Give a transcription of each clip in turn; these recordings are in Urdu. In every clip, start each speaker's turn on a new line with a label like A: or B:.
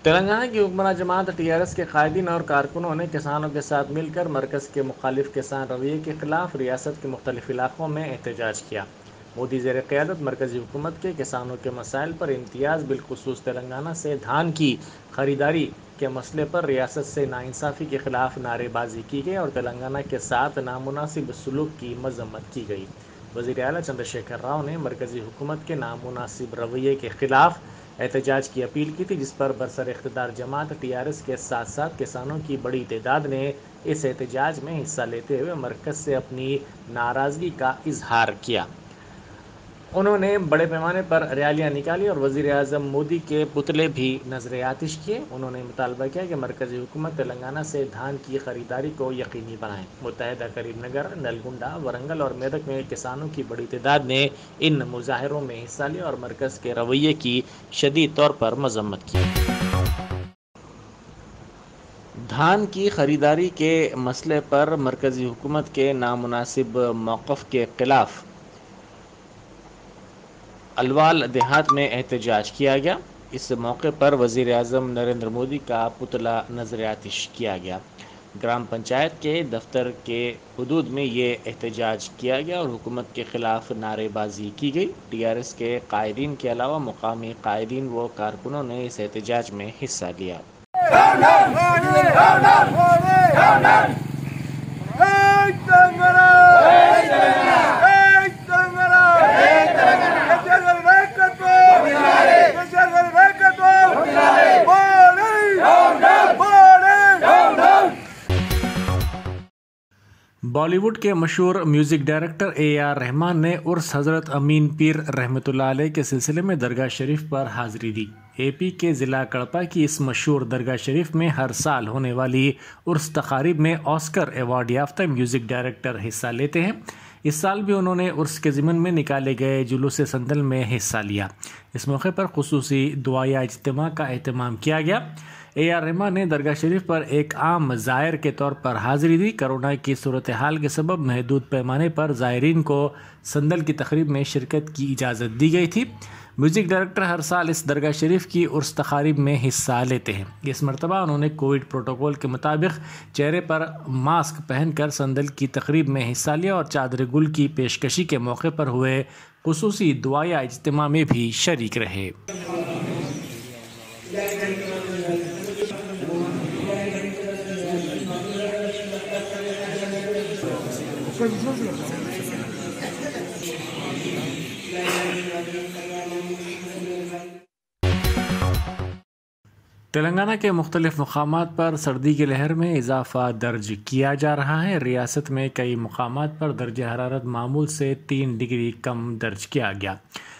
A: تلنگانہ کی حکمراں جماعت TRS کے قائدین اور کارکنوں نے کسانوں کے ساتھ مل کر مرکز کے مخالف کسان رویے کے خلاف ریاست کے مختلف علاقوں میں احتجاج کیا۔ مودی زیر قیادت مرکزی حکومت کے کسانوں کے مسائل پر امتیاز، بالخصوص تلنگانہ سے دھان کی خریداری کے مسئلے پر ریاست سے ناانصافی کے خلاف نعرے بازی کی گئی اور تلنگانہ کے ساتھ نامناسب سلوک کی مذمت کی گئی۔ وزیر اعلیٰ چندرشیکھر راؤ نے مرکزی حکومت کے نامناسب رویے کے خلاف احتجاج کی اپیل کی تھی، جس پر برسر اقتدار جماعت TRS کے ساتھ ساتھ کسانوں کی بڑی تعداد نے اس احتجاج میں حصہ لیتے ہوئے مرکز سے اپنی ناراضگی کا اظہار کیا۔ انہوں نے بڑے پیمانے پر ریلیاں نکالی اور وزیر اعظم مودی کے پتلے بھی نذر آتش کیے۔ انہوں نے مطالبہ کیا کہ مرکزی حکومت تلنگانہ سے دھان کی خریداری کو یقینی بنائے۔ متحدہ کریم نگر، نلگنڈا، ورنگل اور میدک میں کسانوں کی بڑی تعداد نے ان مظاہروں میں حصہ لیا اور مرکز کے رویے کی شدید طور پر مذمت کی۔ دھان کی خریداری کے مسئلے پر مرکزی حکومت کے نامناسب موقف کے خلاف الوال دیہات میں احتجاج کیا گیا۔ اس موقع پر وزیر اعظم نریندر مودی کا پتلا نذر آتش کیا گیا۔ گرام پنچایت کے دفتر کے حدود میں یہ احتجاج کیا گیا اور حکومت کے خلاف نعرے بازی کی گئی۔ TRS کے قائدین کے علاوہ مقامی قائدین و کارکنوں نے اس احتجاج میں حصہ لیا۔ بالی ووڈ کے مشہور میوزک ڈائریکٹر AR رحمان نے عرس حضرت امین پیر رحمۃ اللہ علیہ کے سلسلے میں درگاہ شریف پر حاضری دی۔ AP کے ضلع کڑپا کی اس مشہور درگاہ شریف میں ہر سال ہونے والی عرس تقاریب میں آسکر ایوارڈ یافتہ میوزک ڈائریکٹر حصہ لیتے ہیں۔ اس سال بھی انہوں نے عرس کے ضمن میں نکالے گئے جلوس سندل میں حصہ لیا۔ اس موقع پر خصوصی دعائیہ اجتماع کا اہتمام کیا گیا۔ AR رحمان نے درگاہ شریف پر ایک عام زائر کے طور پر حاضری دی۔ کرونا کی صورتحال کے سبب محدود پیمانے پر زائرین کو سندل کی تقریب میں شرکت کی اجازت دی گئی تھی۔ میوزک ڈائریکٹر ہر سال اس درگاہ شریف کی عرس تقاریب میں حصہ لیتے ہیں۔ اس مرتبہ انہوں نے کووڈ پروٹوکول کے مطابق چہرے پر ماسک پہن کر سندل کی تقریب میں حصہ لیا اور چادر گل کی پیشکشی کے موقع پر ہوئے خصوصی دعائیہ اجتماع میں بھی شریک رہے۔ تلنگانہ کے مختلف مقامات پر سردی کی لہر میں اضافہ درج کیا جا رہا ہے۔ ریاست میں کئی مقامات پر درجہ حرارت معمول سے 3 ڈگری کم درج کیا گیا۔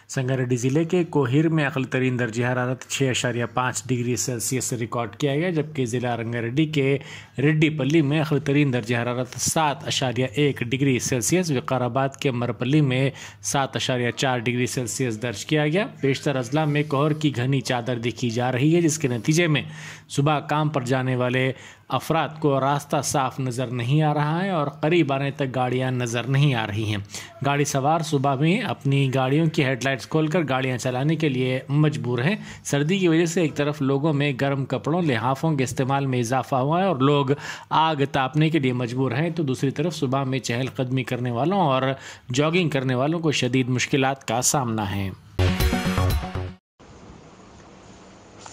A: سنگاریڈی ضلع کے کوہیر میں اقل ترین درجہ حرارت 6.5 ڈگری سیلسیس ریکارڈ کیا گیا، جبکہ ضلع رنگاریڈی کے ریڈی پلی میں اقل ترین درجہ حرارت 7.1 ڈگری سیلسیس، وقار آباد کے مرپلی میں 7.4 ڈگری سیلسیس درج کیا گیا۔ بیشتر اضلاع میں کوہر کی گھنی چادر دیکھی جا رہی ہے، جس کے نتیجے میں صبح کام پر جانے والے افراد کو راستہ صاف نظر نہیں آ رہا ہے اور قریب آنے تک گاڑیاں نظر نہیں آ رہی ہیں۔ گاڑی سوار صبح میں اپنی گاڑیوں کی ہیڈ لائٹس کھول کر گاڑیاں چلانے کے لیے مجبور ہیں۔ سردی کی وجہ سے ایک طرف لوگوں میں گرم کپڑوں لحافوں کے استعمال میں اضافہ ہوا ہے اور لوگ آگ تاپنے کے لیے مجبور ہیں، تو دوسری طرف صبح میں چہل قدمی کرنے والوں اور جاگنگ کرنے والوں کو شدید مشکلات کا سامنا ہے۔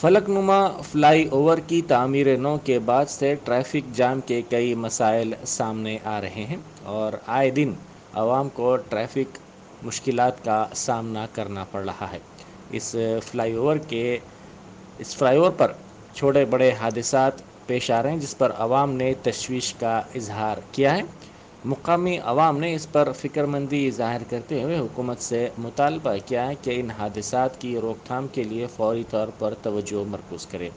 A: فلک نما فلائی اوور کی تعمیر نو کے بعد سے ٹریفک جام کے کئی مسائل سامنے آ رہے ہیں اور آئے دن عوام کو ٹریفک مشکلات کا سامنا کرنا پڑ رہا ہے۔ اس فلائی اوور پر چھوٹے بڑے حادثات پیش آ رہے ہیں، جس پر عوام نے تشویش کا اظہار کیا ہے۔ مقامی عوام نے اس پر فکر مندی ظاہر کرتے ہوئے حکومت سے مطالبہ کیا ہے کہ ان حادثات کی روک تھام کے لیے فوری طور پر توجہ مرکوز کرے۔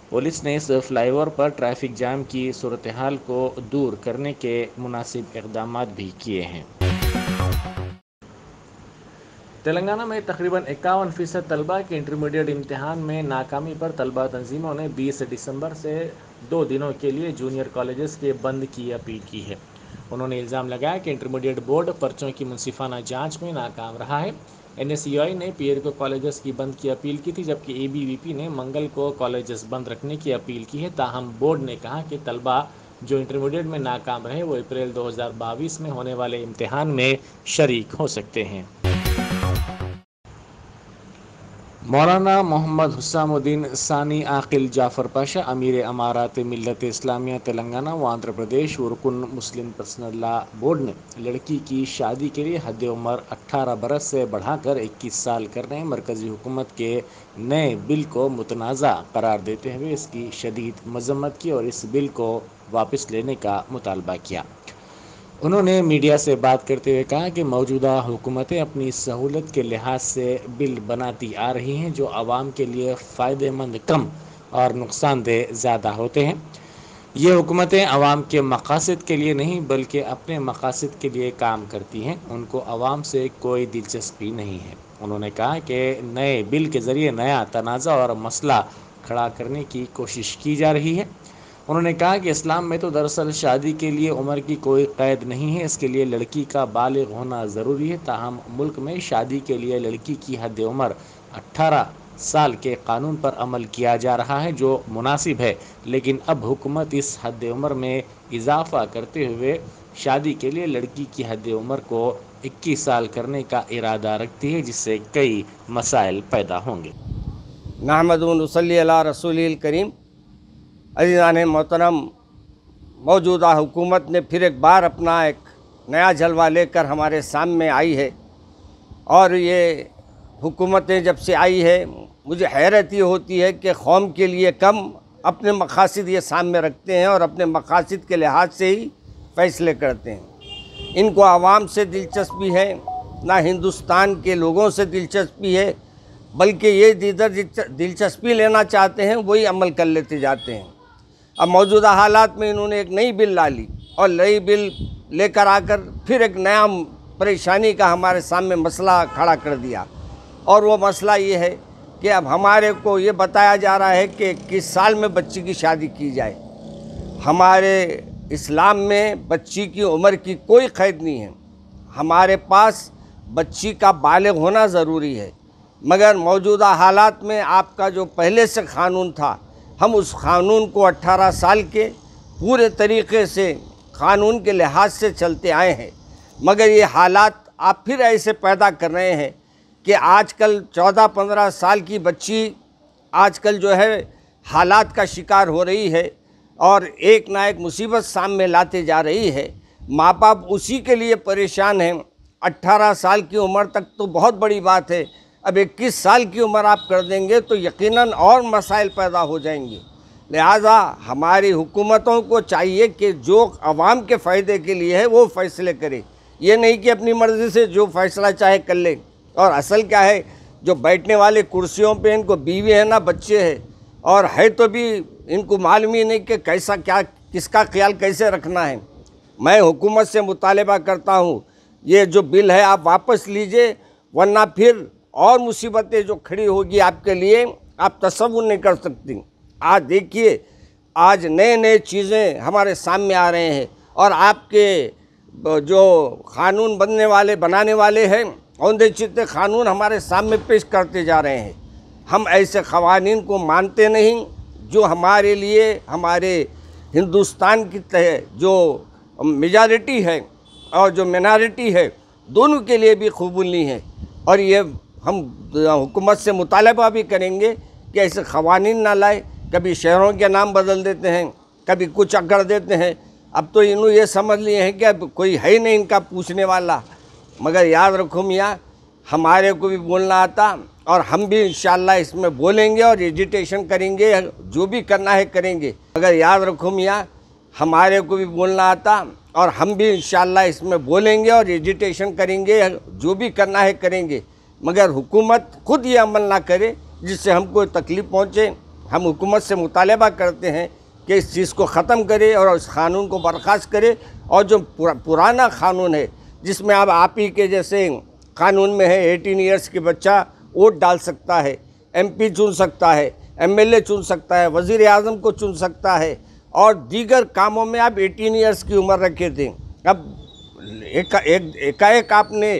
A: پولیس نے اس فلائی اوور پر ٹریفک جام کی صورتحال کو دور کرنے کے مناسب اقدامات بھی کیے ہیں۔ تلنگانہ میں تقریباً 51% طلباء کے انٹرمیڈیٹ امتحان میں ناکامی پر طلباء تنظیموں نے 20 دسمبر سے 2 دنوں کے لیے جونیئر کالجز کے بند کی اپیل کی ہے۔ انہوں نے الزام لگایا کہ انٹرمیڈیٹ بورڈ پرچوں کی منصفانہ جانچ میں ناکام رہا ہے۔ NSUI نے پیر کو کالجز کی بند کی اپیل کی تھی، جبکہ ABVP نے منگل کو کالجز بند رکھنے کی اپیل کی ہے۔ تاہم بورڈ نے کہا کہ طلبہ جو انٹرمیڈیٹ میں ناکام رہے وہ اپریل 2022 میں ہونے والے امتحان میں شریک ہو سکتے ہیں۔ مولانا محمد حسام الدین ثانی عاقل جعفر پاشا، امیر امارات ملت اسلامیہ تلنگانہ و آندھرا پردیش و رکن مسلم پرسنل لا بورڈ نے لڑکی کی شادی کے لیے حد عمر 18 برس سے بڑھا کر 21 سال کرنے مرکزی حکومت کے نئے بل کو متنازع قرار دیتے ہوئے اس کی شدید مذمت کی اور اس بل کو واپس لینے کا مطالبہ کیا۔ انہوں نے میڈیا سے بات کرتے ہوئے کہا کہ موجودہ حکومتیں اپنی سہولت کے لحاظ سے بل بناتی آ رہی ہیں جو عوام کے لیے فائدہ مند کم اور نقصان دہ زیادہ ہوتے ہیں۔ یہ حکومتیں عوام کے مقاصد کے لیے نہیں بلکہ اپنے مقاصد کے لیے کام کرتی ہیں، ان کو عوام سے کوئی دلچسپی نہیں ہے۔ انہوں نے کہا کہ نئے بل کے ذریعے نیا تنازع اور مسئلہ کھڑا کرنے کی کوشش کی جا رہی ہے۔ انہوں نے کہا کہ اسلام میں تو دراصل شادی کے لیے عمر کی کوئی قید نہیں ہے، اس کے لیے لڑکی کا بالغ ہونا ضروری ہے۔ تاہم ملک میں شادی کے لیے لڑکی کی حد عمر 18 سال کے قانون پر عمل کیا جا رہا ہے جو مناسب ہے، لیکن اب حکومت اس حد عمر میں اضافہ کرتے ہوئے شادی کے لیے لڑکی کی حد عمر کو 21 سال کرنے کا ارادہ رکھتی ہے، جس سے کئی مسائل پیدا ہوں گے۔
B: نحمد و نصلی علی رسول الکریم۔ عزیزان محترم، موجودہ حکومت نے پھر ایک بار اپنا ایک نیا جلوہ لے کر ہمارے سامنے آئی ہے، اور یہ حکومتیں جب سے آئی ہے مجھے حیرت یہ ہوتی ہے کہ قوم کے لیے کم اپنے مقاصد یہ سامنے رکھتے ہیں اور اپنے مقاصد کے لحاظ سے ہی فیصلے کرتے ہیں۔ ان کو عوام سے دلچسپی ہے، نہ ہندوستان کے لوگوں سے دلچسپی ہے، بلکہ یہ جدھر دلچسپی لینا چاہتے ہیں وہی عمل کر لیتے جاتے ہیں۔ اب موجودہ حالات میں انہوں نے ایک نئی بل لا لی اور نئی بل لے کر آ کر پھر ایک نیا پریشانی کا ہمارے سامنے مسئلہ کھڑا کر دیا، اور وہ مسئلہ یہ ہے کہ اب ہمارے کو یہ بتایا جا رہا ہے کہ 21 سال میں بچی کی شادی کی جائے۔ ہمارے اسلام میں بچی کی عمر کی کوئی قید نہیں ہے، ہمارے پاس بچی کا بالغ ہونا ضروری ہے، مگر موجودہ حالات میں آپ کا جو پہلے سے قانون تھا ہم اس قانون کو 18 سال کے پورے طریقے سے قانون کے لحاظ سے چلتے آئے ہیں، مگر یہ حالات آپ پھر ایسے پیدا کر رہے ہیں کہ آج کل 14-15 سال کی بچی آج کل جو ہے حالات کا شکار ہو رہی ہے اور ایک نہ ایک مصیبت سامنے لاتے جا رہی ہے۔ ماں باپ اسی کے لیے پریشان ہیں۔ 18 سال کی عمر تک تو بہت بڑی بات ہے، اب 21 سال کی عمر آپ کر دیں گے تو یقیناً اور مسائل پیدا ہو جائیں گے۔ لہٰذا ہماری حکومتوں کو چاہیے کہ جو عوام کے فائدے کے لیے ہے وہ فیصلے کرے، یہ نہیں کہ اپنی مرضی سے جو فیصلہ چاہے کر لے۔ اور اصل کیا ہے، جو بیٹھنے والے کرسیوں پہ ان کو بیوی ہے نہ بچے ہیں، اور ہے تو بھی ان کو معلوم ہی نہیں کہ کیسا کیا کس کا خیال کیسے رکھنا ہے۔ میں حکومت سے مطالبہ کرتا ہوں یہ جو بل ہے آپ واپس لیجئے، ورنہ پھر اور مصیبتیں جو کھڑی ہوگی آپ کے لیے آپ تصور نہیں کر سکتی۔ آج دیکھیے، آج نئے چیزیں ہمارے سامنے آ رہے ہیں، اور آپ کے جو قانون بنانے والے ہیں اوندے چتے قانون ہمارے سامنے پیش کرتے جا رہے ہیں۔ ہم ایسے قوانین کو مانتے نہیں جو ہمارے لیے ہمارے ہندوستان کی جو میجارٹی ہے اور جو مینارٹی ہے دونوں کے لیے بھی قبول نہیں ہے، اور یہ ہم حکومت سے مطالبہ بھی کریں گے کہ ایسے قوانین نہ لائے۔ کبھی شہروں کے نام بدل دیتے ہیں، کبھی کچھ کر دیتے ہیں، اب تو انہوں یہ سمجھ لیے ہیں کہ اب کوئی ہے ہی نہیں ان کا پوچھنے والا۔ مگر یاد رکھو میاں، ہمارے کو بھی بولنا آتا اور ہم بھی انشاءاللہ اس میں بولیں گے اور ایجیٹیشن کریں گے، جو بھی کرنا ہے کریں گے۔ مگر یاد رکھو میاں، ہمارے کو بھی بولنا آتا اور ہم بھی انشاءاللہ اس میں بولیں گے اور ایجیٹیشن کریں گے، جو بھی کرنا ہے کریں گے، مگر حکومت خود یہ عمل نہ کرے جس سے ہم کو تکلیف پہنچے۔ ہم حکومت سے مطالبہ کرتے ہیں کہ اس چیز کو ختم کرے اور اس قانون کو برخاست کرے، اور جو پرانا قانون ہے جس میں اب آپ ہی کے جیسے قانون میں ہے 18 ایئرس کے بچہ ووٹ ڈال سکتا ہے، MP چن سکتا ہے، MLA چن سکتا ہے، وزیر اعظم کو چن سکتا ہے، اور دیگر کاموں میں آپ 18 ایئرس کی عمر رکھے تھے۔ اب ایک آپ نے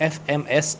A: FMS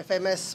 C: FMS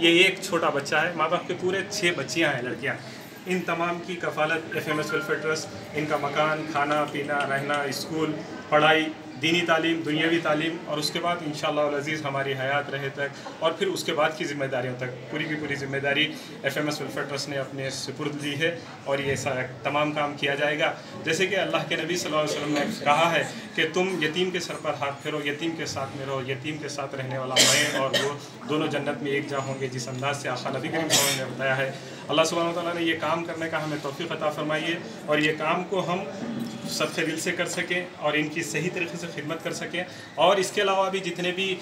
D: یہ ایک چھوٹا بچہ ہے، ماں باپ کے پورے 6 بچیاں ہیں لڑکیاں، ان تمام کی کفالت FMS ویلفیئر ٹرسٹ، ان کا مکان، کھانا پینا، رہنا، اسکول، پڑھائی، دینی تعلیم، دنیاوی تعلیم، اور اس کے بعد انشاءاللہ العزیز ہماری حیات رہے تک اور پھر اس کے بعد کی ذمہ داریوں تک پوری کی پوری ذمہ داری FMS ویلفیئر ٹرسٹ نے اپنے سپرد دی ہے، اور یہ تمام کام کیا جائے گا جیسے کہ اللہ کے نبی صلی اللہ علیہ وسلم نے کہا ہے کہ تم یتیم کے سر پر ہاتھ پھیرو، یتیم کے ساتھ میں رہو، یتیم کے ساتھ رہنے والا میں اور وہ دونوں جنت میں ایک جا ہوں گے، جس انداز سے آقا نبی کریم صلی اللہ علیہ وسلم نے بتایا ہے۔ اللہ سبحانہ وتعالیٰ نے یہ کام کرنے کا ہمیں توفیق عطا فرمائی ہے، اور یہ کام کو ہم سب سے دل سے کر سکیں اور ان کی صحیح طریقے سے خدمت کر سکیں، اور اس کے علاوہ بھی جتنے بھی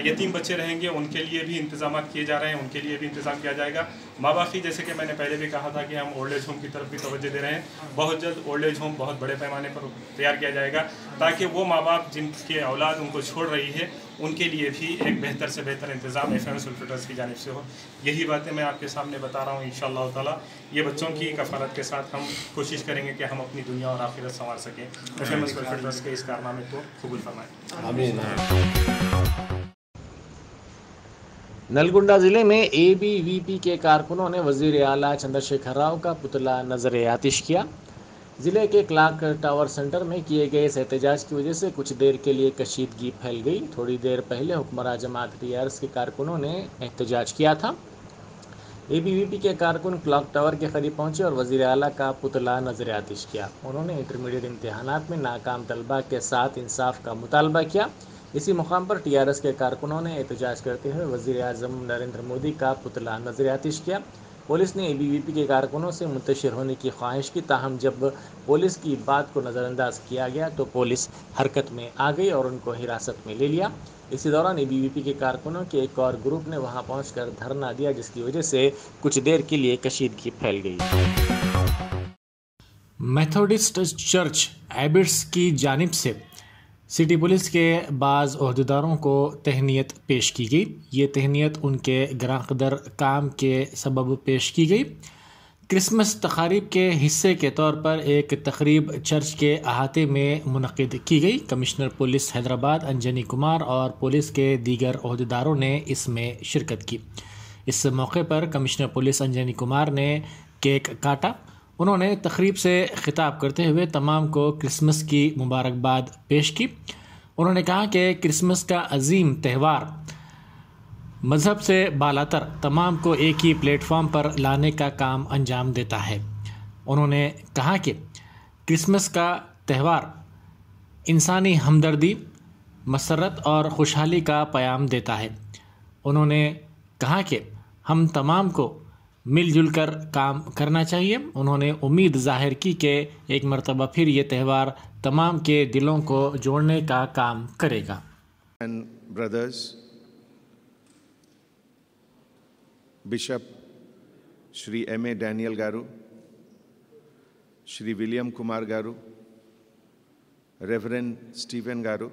D: یتیم بچے رہیں گے ان کے لیے بھی انتظامات کیے جا رہے ہیں، ان کے لیے بھی انتظام کیا جائے گا۔ ماں باپ کی، جیسے کہ میں نے پہلے بھی کہا تھا کہ ہم اولڈ ایج ہوم کی طرف بھی توجہ دے رہے ہیں، بہت جلد اولڈ ایج ہوم بہت بڑے پیمانے پر تیار کیا جائے گا تاکہ وہ ماں باپ جن کے اولاد ان کو چھوڑ رہی ہے ان کے لیے بھی ایک بہتر سے بہتر انتظام FMS ویلفیئر ٹرسٹ کی جانب سے ہو۔ یہی باتیں میں آپ کے سامنے بتا رہا ہوں انشاءاللہ تعالیٰ۔ یہ بچوں کی کفالت کے ساتھ ہم کوشش کریں گے کہ ہم اپنی دنیا اور آخرت سنوار سکیں۔ FMS ویلفیئر ٹرسٹ کے اس کارنامے کو قبول فرمائیں۔
A: آمین۔ نلگنڈا ضلع میں ABVP کے کارکنوں نے وزیر اعلیٰ چندر شیکھر راؤ کا پتلا نظر آتش کیا۔ ضلع کے کلاک ٹاور سینٹر میں کیے گئے اس احتجاج کی وجہ سے کچھ دیر کے لیے کشیدگی پھیل گئی۔ تھوڑی دیر پہلے حکمراں جماعت TRS کے کارکنوں نے احتجاج کیا تھا۔ ABVP کے کارکن کلاک ٹاور کے قریب پہنچے اور وزیر اعلیٰ کا پتلا نظر آتش کیا۔ انہوں نے انٹرمیڈیٹ امتحانات میں ناکام طلباء کے ساتھ انصاف کا مطالبہ کیا۔ اسی مقام پر TRS کے کارکنوں نے احتجاج کرتے ہوئے وزیر اعظم نریندر مودی کا پتلا نظر آتش کیا۔ پولیس نے ABVP کے کارکنوں سے منتشر ہونے کی خواہش کی، تاہم جب پولیس کی بات کو نظر انداز کیا گیا تو پولیس حرکت میں آ گئی اور ان کو حراست میں لے لیا۔ اسی دوران ABVP کے کارکنوں کے ایک اور گروپ نے وہاں پہنچ کر دھرنا دیا، جس کی وجہ سے کچھ دیر کے لیے کشیدگی پھیل گئی۔ میتھوڈسٹ چرچ ایبٹس کی جانب سے سٹی پولیس کے بعض عہدیداروں کو تہنیت پیش کی گئی۔ یہ تہنیت ان کے گراں قدر کام کے سبب پیش کی گئی۔ کرسمس تقاریب کے حصے کے طور پر ایک تقریب چرچ کے احاطے میں منعقد کی گئی۔ کمشنر پولیس حیدرآباد انجنی کمار اور پولیس کے دیگر عہدیداروں نے اس میں شرکت کی۔ اس موقع پر کمشنر پولیس انجنی کمار نے کیک کاٹا۔ انہوں نے تقریب سے خطاب کرتے ہوئے تمام کو کرسمس کی مبارکباد پیش کی۔ انہوں نے کہا کہ کرسمس کا عظیم تہوار مذہب سے بالاتر تمام کو ایک ہی پلیٹ فارم پر لانے کا کام انجام دیتا ہے۔ انہوں نے کہا کہ کرسمس کا تہوار انسانی ہمدردی، مسرت اور خوشحالی کا پیام دیتا ہے۔ انہوں نے کہا کہ ہم تمام کو مل جل کر کام کرنا چاہیے۔ انہوں نے امید ظاہر کی کہ ایک مرتبہ پھر یہ تہوار تمام کے دلوں کو جوڑنے کا کام کرے گا۔
E: And brothers, Bishop Shri M.A. Daniel Garu, Shri William Kumar Garu, Reverend Stephen Garu,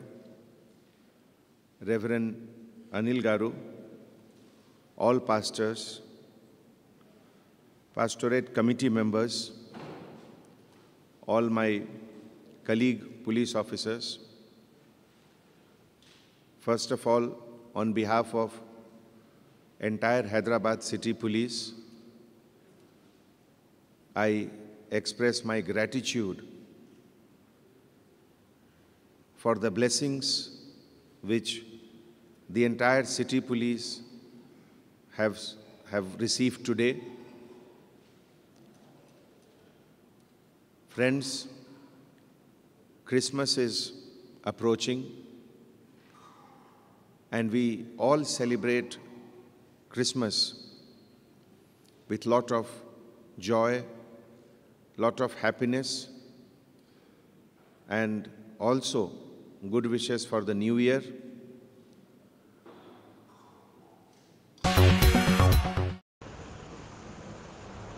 E: Reverend Anil Garu, all pastors, pastorate committee members, all my colleague police officers, first of all, on behalf of entire Hyderabad City Police, I express my gratitude for the blessings which the entire City Police have received today. Friends, Christmas is approaching, and we all celebrate Christmas with lot of joy, lot of happiness, and also good wishes for the new year.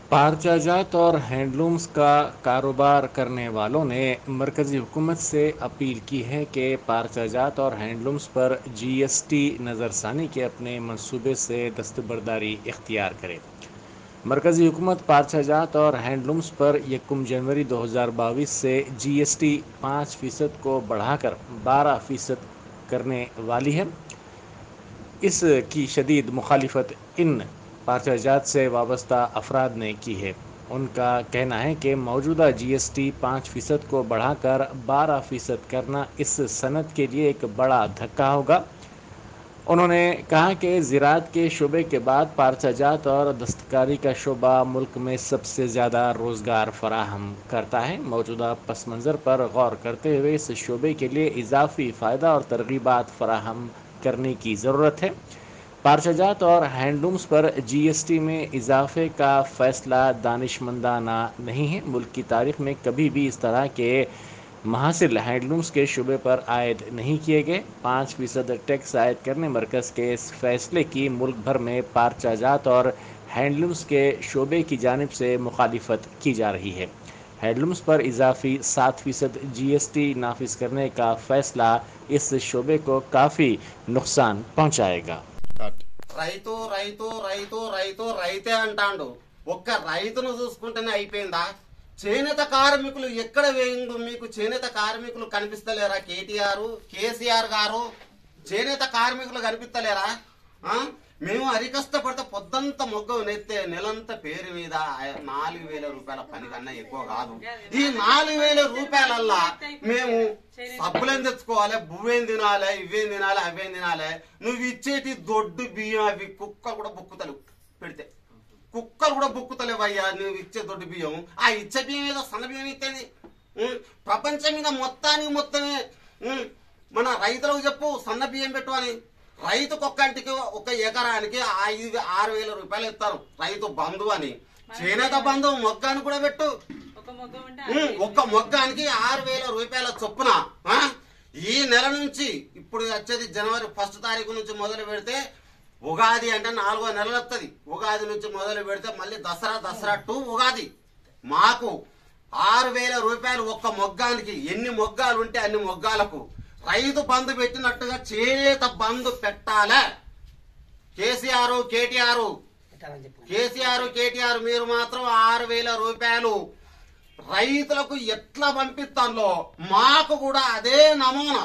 A: پارچہ جات اور ہینڈلومز کا کاروبار کرنے والوں نے مرکزی حکومت سے اپیل کی ہے کہ پارچہ جات اور ہینڈلومز پر GST نظر ثانی کے اپنے منصوبے سے دستبرداری اختیار کرے۔ مرکزی حکومت پارچہ جات اور ہینڈلومز پر 1 جنوری 2022 سے GST 5% کو بڑھا کر 12% کرنے والی ہے۔ اس کی شدید مخالفت ان پارچہ جات سے وابستہ افراد نے کی ہے۔ ان کا کہنا ہے کہ موجودہ جی ایس ٹی 5% کو بڑھا کر 12% کرنا اس صنعت کے لیے ایک بڑا دھکا ہوگا۔ انہوں نے کہا کہ زراعت کے شعبے کے بعد پارچہ جات اور دستکاری کا شعبہ ملک میں سب سے زیادہ روزگار فراہم کرتا ہے۔ موجودہ پس منظر پر غور کرتے ہوئے اس شعبے کے لیے اضافی فائدہ اور ترغیبات فراہم کرنے کی ضرورت ہے۔ پارچہ جات اور ہینڈلومز پر جی ایس ٹی میں اضافے کا فیصلہ دانشمندانہ نہیں ہے۔ ملک کی تاریخ میں کبھی بھی اس طرح کے محاصل ہینڈلومز کے شعبے پر عائد نہیں کیے گئے۔ 5% ٹیکس عائد کرنے مرکز کے اس فیصلے کی ملک بھر میں پارچہ جات اور ہینڈلومز کے شعبے کی جانب سے مخالفت کی جا رہی ہے۔ ہینڈلومز پر اضافی 7% جی ایس ٹی نافذ کرنے کا فیصلہ اس شعبے کو کافی نقصان پہنچائے گا۔
F: రైతు రైతు రైతు రైతు రైతే అంటాండు. ఒక్క రైతును చూసుకుంటేనే అయిపోయిందా? చేనేత కార్మికులు ఎక్కడ వేయిండు? మీకు చేనేత కార్మికులు కనిపిస్తలేరా? కేసీఆర్ గారు చేనేత కార్మికులు కనిపిస్తలేరా? మేము అరికష్టపడితే పొద్దంత మొగ్గ నెత్తే నెలంతా పేరు మీద 4,000 రూపాయల పని కన్నా ఎక్కువ కాదు. ఈ 4,000 రూపాయలల్లా మేము సబ్బులేం తెచ్చుకోవాలి, బువ్వేం తినాలి, ఇవేం తినాలి, అవేం తినాలి. నువ్వు ఇచ్చేటి దొడ్డు బియ్యం అవి కుక్కలు కూడా బుక్కుతలేవు. పెడితే కుక్కలు కూడా బుక్కుతలేవయ్యా నువ్వు ఇచ్చే దొడ్డు బియ్యం. ఆ ఇచ్చే బియ్యం ఏదో సన్న బియ్యం ఇచ్చేది. ప్రపంచం మీద మొత్తమే మన రైతులకు చెప్పు సన్న బియ్యం పెట్టు అని. రైతుకు ఒక్కంటికి ఒక ఎకరానికి 6,000 రూపాయలు ఇస్తారు రైతు బంధు అని. చేనేత బంధు మొగ్గాన్ని కూడా పెట్టు. ఒక్క మొగ్గానికి 6,000 రూపాయల చొప్పున. ఈ నెల నుంచి ఇప్పుడు వచ్చేది జనవరి 1 తారీఖు నుంచి మొదలు పెడితే ఉగాది అంటే 4వ నెల వస్తుంది. ఉగాది నుంచి మొదలు పెడితే మళ్ళీ దసరా టు ఉగాది మాకు 6,000 రూపాయలు ఒక్క మొగ్గానికి. ఎన్ని మొగ్గాలు ఉంటే అన్ని మొగ్గాలకు రైతు బంధు పెట్టినట్టుగా చేనేత బంధు పెట్టాలే. కేసీఆర్ కేటీఆర్ మీరు మాత్రం 6,000 రూపాయలు రైతులకు ఎట్లా పంపిస్తాలో మాకు కూడా అదే నమూనా.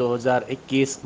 A: 2021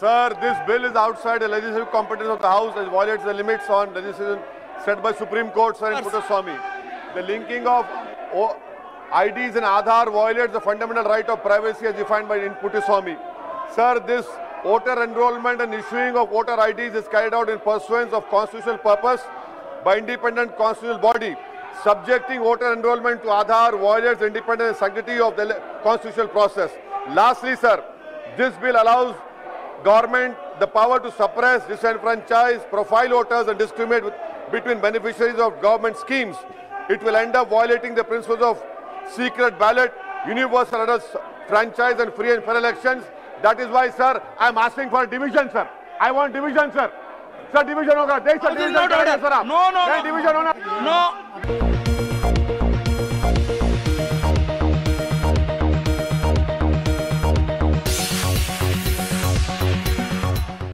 G: Sir, this bill is outside the legislative competence of the House and violates the limits on legislation set by Supreme Court, sir, in Puttaswamy. The linking of IDs and Aadhaar violates the fundamental right of privacy as defined by in Puttaswamy. Sir, this voter enrollment and issuing of voter IDs is carried out in pursuance of constitutional purpose by independent constitutional body. Subjecting voter enrollment to Aadhaar violates the independence and sanctity of the constitutional process. Lastly, sir, this bill allows government the power to suppress, disenfranchise, profile voters and discriminate between beneficiaries of government schemes. It will end up violating the principles of secret ballot, universal adult franchise and free and fair elections. That is why, sir, I am asking for division, sir. I want division, sir. Sir, division hoga. Dekh sir, division hoga, sir.
H: No.
G: Division hoga.
H: No.